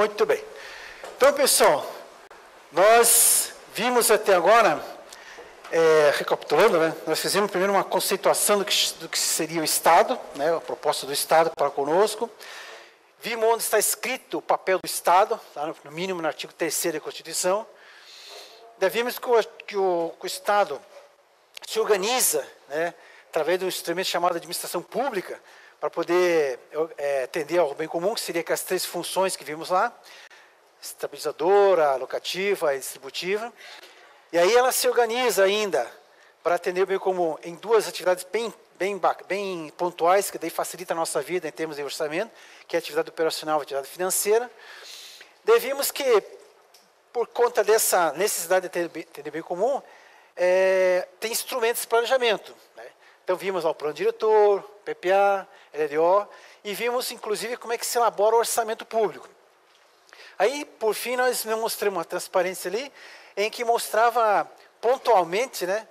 Muito bem. Então, pessoal, nós vimos até agora, recapitulando, né, nós fizemos primeiro uma conceituação do que seria o Estado, né, a proposta do Estado para conosco. Vimos onde está escrito o papel do Estado, lá no mínimo no artigo 3º da Constituição. Daí vimos que o Estado se organiza, né, através de um instrumento chamado administração pública, para poder atender ao bem comum, que seria aquelas 3 funções que vimos lá, estabilizadora, alocativa e distributiva. E aí ela se organiza ainda para atender o bem comum em 2 atividades bem pontuais, que daí facilita a nossa vida em termos de orçamento, que é a atividade operacional e a atividade financeira. Daí vimos que, por conta dessa necessidade de atender o bem comum, tem instrumentos de planejamento, né? Então vimos lá o plano diretor, PPA, LDO, e vimos inclusive como é que se elabora o orçamento público. Aí, por fim, nós mostramos uma transparência ali, em que mostrava pontualmente, né,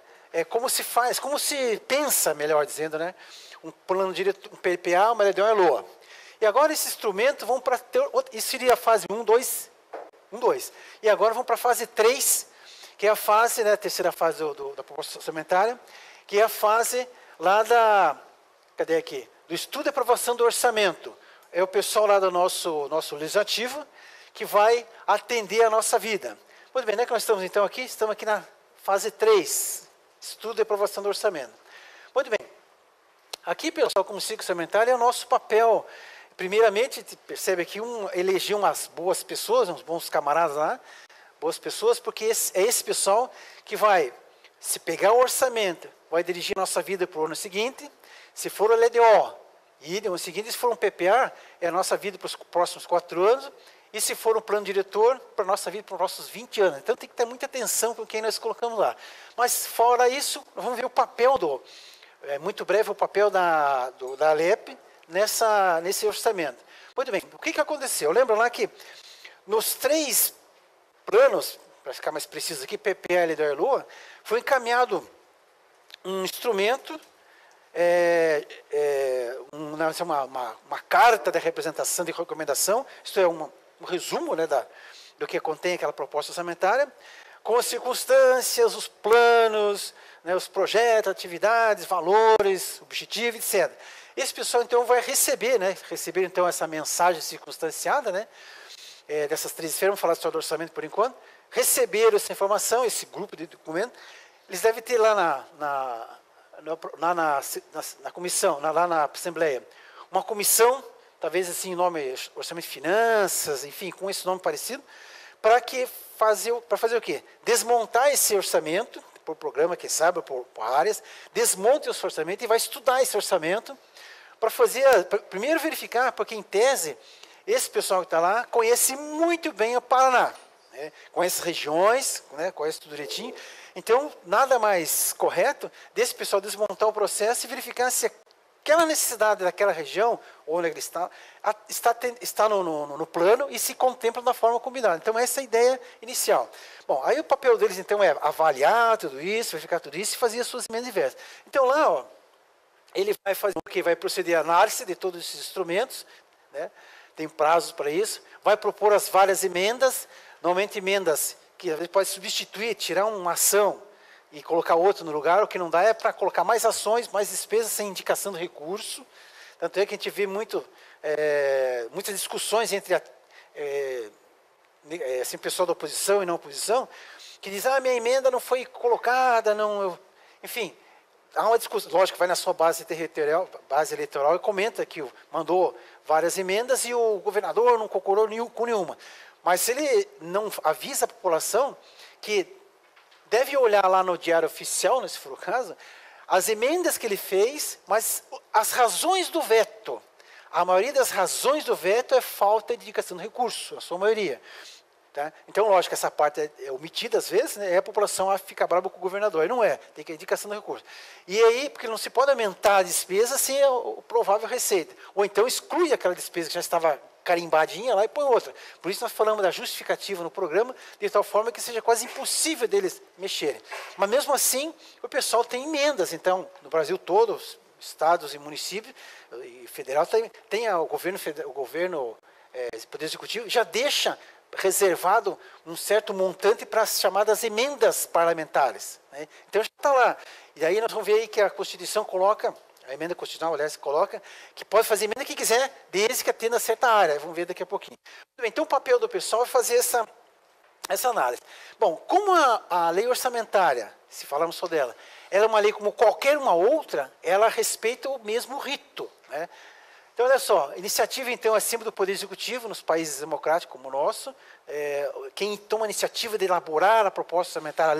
como se faz, como se pensa, melhor dizendo, né, um plano diretor, um PPA, uma LDO e a LOA. E agora esses instrumentos vão para, isso seria a fase 1, 2, e agora vão para a fase 3, que é a fase, né, a terceira fase da proposta orçamentária, que é a fase lá cadê aqui? Do estudo e aprovação do orçamento. É o pessoal lá do nosso legislativo que vai atender a nossa vida. Muito bem, né, que nós estamos então aqui? Estamos aqui na fase 3, estudo e aprovação do orçamento. Muito bem. Aqui, pessoal, como ciclo orçamentário, é o nosso papel. Primeiramente, percebe aqui, eleger umas boas pessoas, uns bons camaradas lá, boas pessoas, porque é esse pessoal que vai, se pegar o orçamento, vai dirigir a nossa vida para o ano seguinte. Se for o LDO, e no ano seguinte, se for um PPA, é a nossa vida para os próximos 4 anos, e se for um plano diretor, para a nossa vida para os próximos 20 anos. Então tem que ter muita atenção com quem nós colocamos lá. Mas fora isso, nós vamos ver o papel muito breve, o papel da Alep nesse orçamento. Muito bem, o que aconteceu? Lembra lá que nos 3 planos, para ficar mais preciso aqui, PPA, LDO e LOA, foi encaminhado um instrumento, uma carta de representação, de recomendação, isto é um resumo, né, do que contém aquela proposta orçamentária, com as circunstâncias, os planos, né, os projetos, atividades, valores, objetivos, etc. Esse pessoal, então, vai receber então, essa mensagem circunstanciada, né, dessas 3 esferas, vamos falar só do orçamento por enquanto, receberam essa informação, esse grupo de documento, eles devem ter lá na comissão, lá na Assembleia, uma comissão, talvez assim, nome Orçamento de Finanças, enfim, com esse nome parecido, para fazer o quê? Desmontar esse orçamento, por programa, quem sabe, por áreas, desmonte esse orçamento e vai estudar esse orçamento, para primeiro verificar, porque em tese, esse pessoal que está lá conhece muito bem o Paraná, né? Conhece regiões, né? Conhece tudo direitinho. Então, nada mais correto desse pessoal desmontar o processo e verificar se aquela necessidade daquela região, ou onde ele está no plano e se contempla da forma combinada. Então, essa é a ideia inicial. Bom, aí o papel deles, então, é avaliar tudo isso, verificar tudo isso e fazer as suas emendas diversas. Então, lá, ó, ele vai fazer o quê? Vai proceder à análise de todos esses instrumentos, né? Tem prazos para isso, vai propor as várias emendas, normalmente emendas que às vezes pode substituir, tirar uma ação e colocar outra no lugar. O que não dá é para colocar mais ações, mais despesas sem indicação do recurso. Tanto é que a gente vê muitas discussões entre assim, pessoal da oposição e não oposição, que diz, minha emenda não foi colocada, enfim, há uma discussão, lógico, vai na sua base territorial, base eleitoral, e comenta que mandou várias emendas e o governador não concordou com nenhuma. Mas se ele não avisa a população que deve olhar lá no diário oficial, se for o caso, as emendas que ele fez, mas as razões do veto. A maioria das razões do veto é falta de indicação do recurso, a sua maioria. Tá? Então, lógico, essa parte é omitida às vezes, né? A população fica brava com o governador. E não é, tem que a indicação do recurso. E aí, porque não se pode aumentar a despesa sem a provável receita. Ou então exclui aquela despesa que já estava carimbadinha lá e põe outra. Por isso nós falamos da justificativa no programa, de tal forma que seja quase impossível deles mexerem. Mas mesmo assim, o pessoal tem emendas. Então, no Brasil todo, estados e municípios, e federal, tem o governo Poder Executivo, já deixa reservado um certo montante para as chamadas emendas parlamentares, né? Então já está lá. E aí nós vamos ver aí que a Constituição coloca, a emenda constitucional, aliás, coloca, que pode fazer emenda que quiser, desde que atenda a certa área. Vamos ver daqui a pouquinho. Então o papel do pessoal é fazer essa análise. Bom, como a lei orçamentária, se falarmos só dela, ela é uma lei como qualquer uma outra, ela respeita o mesmo rito, né? Então, olha só, iniciativa, então, acima do Poder Executivo, nos países democráticos como o nosso, quem toma a iniciativa de elaborar a proposta orçamentária,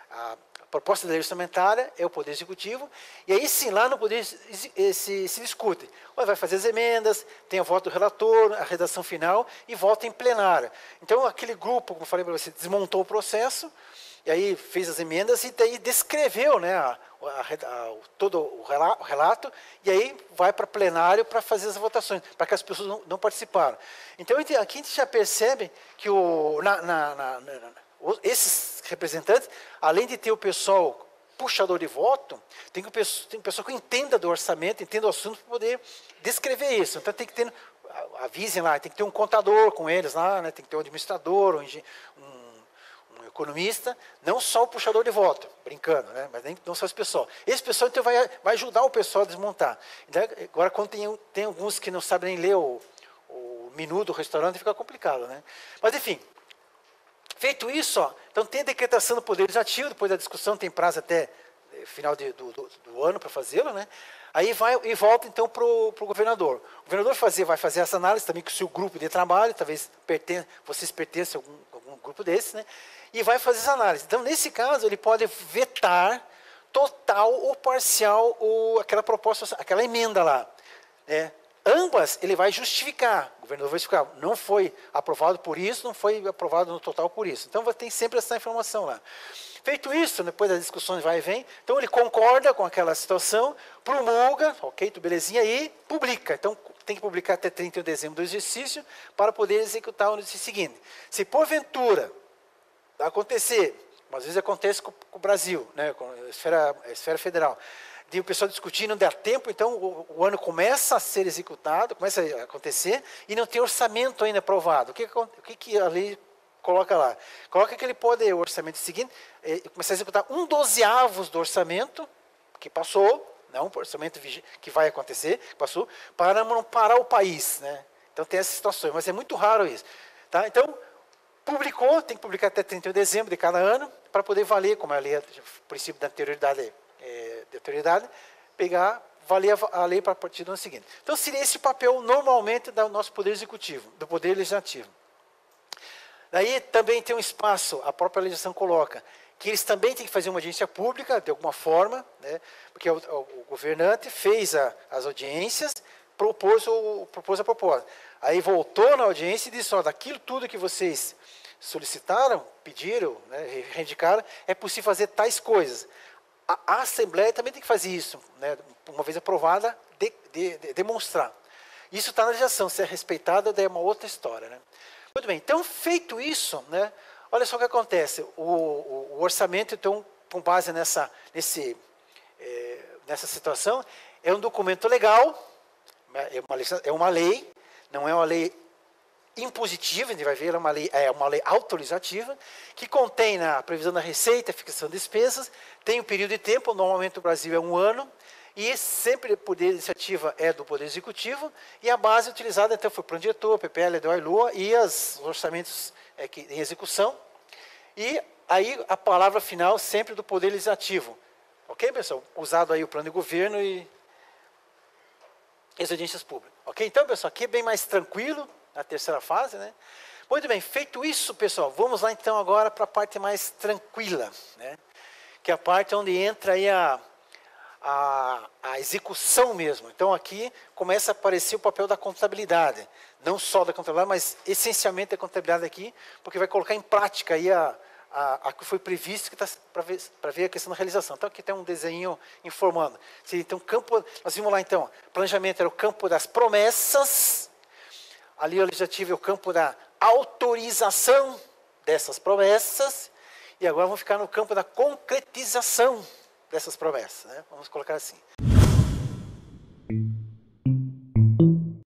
a proposta da lei orçamentária é o Poder Executivo, e aí sim, lá no Poder se discute. Vai fazer as emendas, tem o voto do relator, a redação final, e vota em plenário. Então, aquele grupo, como eu falei para você, desmontou o processo, e aí fez as emendas e daí descreveu, né, todo o relato, e aí vai para plenário para fazer as votações, para que as pessoas não participaram. Então, aqui a gente já percebe que esses representantes, além de ter o pessoal puxador de voto, tem um pessoal que entenda do orçamento, entenda o assunto para poder descrever isso. Então, tem que ter, avisem lá, tem que ter um contador com eles lá, né, tem que ter um administrador, um economista, não só o puxador de voto, brincando, né? Mas não só esse pessoal. Esse pessoal então vai ajudar o pessoal a desmontar. Então, agora, quando tem alguns que não sabem nem ler o menu do restaurante, fica complicado, né? Mas, enfim, feito isso, então tem a decretação do Poder Legislativo, depois da discussão tem prazo até final do ano para fazê-lo, né? Aí vai e volta então para o governador. O governador vai fazer essa análise também com o seu grupo de trabalho, talvez vocês pertencem a algum grupo desse, né? E vai fazer essa análise. Então, nesse caso, ele pode vetar total ou parcial aquela proposta, aquela emenda lá, né? Ambas ele vai justificar. O governador vai justificar. Não foi aprovado por isso, não foi aprovado no total por isso. Então, tem sempre essa informação lá. Feito isso, depois das discussões vai e vem, então ele concorda com aquela situação, promulga, ok, tudo belezinha, e publica. Então, tem que publicar até 31 de dezembro do exercício para poder executar no dia seguinte. Se porventura acontecer, às vezes acontece com o Brasil, né, com a esfera federal, de o pessoal discutir, não der tempo, então o ano começa a ser executado, começa a acontecer, e não tem orçamento ainda aprovado. O que a lei coloca lá? Coloca que ele pode, o orçamento seguinte, começar a executar 1/12 do orçamento que passou, não o orçamento que vai acontecer, que passou, para não parar o país, né? Então tem essas situações, mas é muito raro isso. Tá? Então, publicou, tem que publicar até 31 de dezembro de cada ano, para poder valer, como a lei, o princípio da anterioridade, valer a lei para a partir do ano seguinte. Então, seria esse o papel, normalmente, do nosso Poder Executivo, do Poder Legislativo. Daí também tem um espaço, a própria legislação coloca, que eles também têm que fazer uma audiência pública, de alguma forma, né, porque o governante fez as audiências, propôs a proposta. Aí voltou na audiência e disse, daquilo tudo que vocês solicitaram, pediram, né, reivindicaram, é possível fazer tais coisas. A Assembleia também tem que fazer isso, né, uma vez aprovada, demonstrar. Isso está na legislação, se é respeitada, daí é uma outra história, né? Muito bem, então, feito isso, né, olha só o que acontece. O orçamento, então, com base nessa situação, é um documento legal, é uma lei, não é uma lei impositiva, a gente vai ver, é uma lei autorizativa, que contém a previsão da receita, fixação de despesas, tem um período de tempo, normalmente no Brasil é 1 ano, e sempre o poder de iniciativa é do Poder Executivo, e a base utilizada então foi o Plano Diretor, PPL, LDO e LOA, e os orçamentos em execução, e aí a palavra final sempre do Poder Legislativo. Ok, pessoal? Usado aí o plano de governo e as audiências públicas. Ok? Então, pessoal, aqui é bem mais tranquilo, na terceira fase, né? Muito bem, feito isso, pessoal, vamos lá então agora para a parte mais tranquila, né? Que é a parte onde entra aí a execução mesmo. Então, aqui começa a aparecer o papel da contabilidade. Não só da contabilidade, mas essencialmente a contabilidade aqui, porque vai colocar em prática aí a que foi previsto, que para ver a questão da realização. Então, aqui tem um desenho informando. Então, nós vimos lá, então, planejamento era o campo das promessas, ali o legislativo é o campo da autorização dessas promessas, e agora vamos ficar no campo da concretização dessas promessas, né? Vamos colocar assim.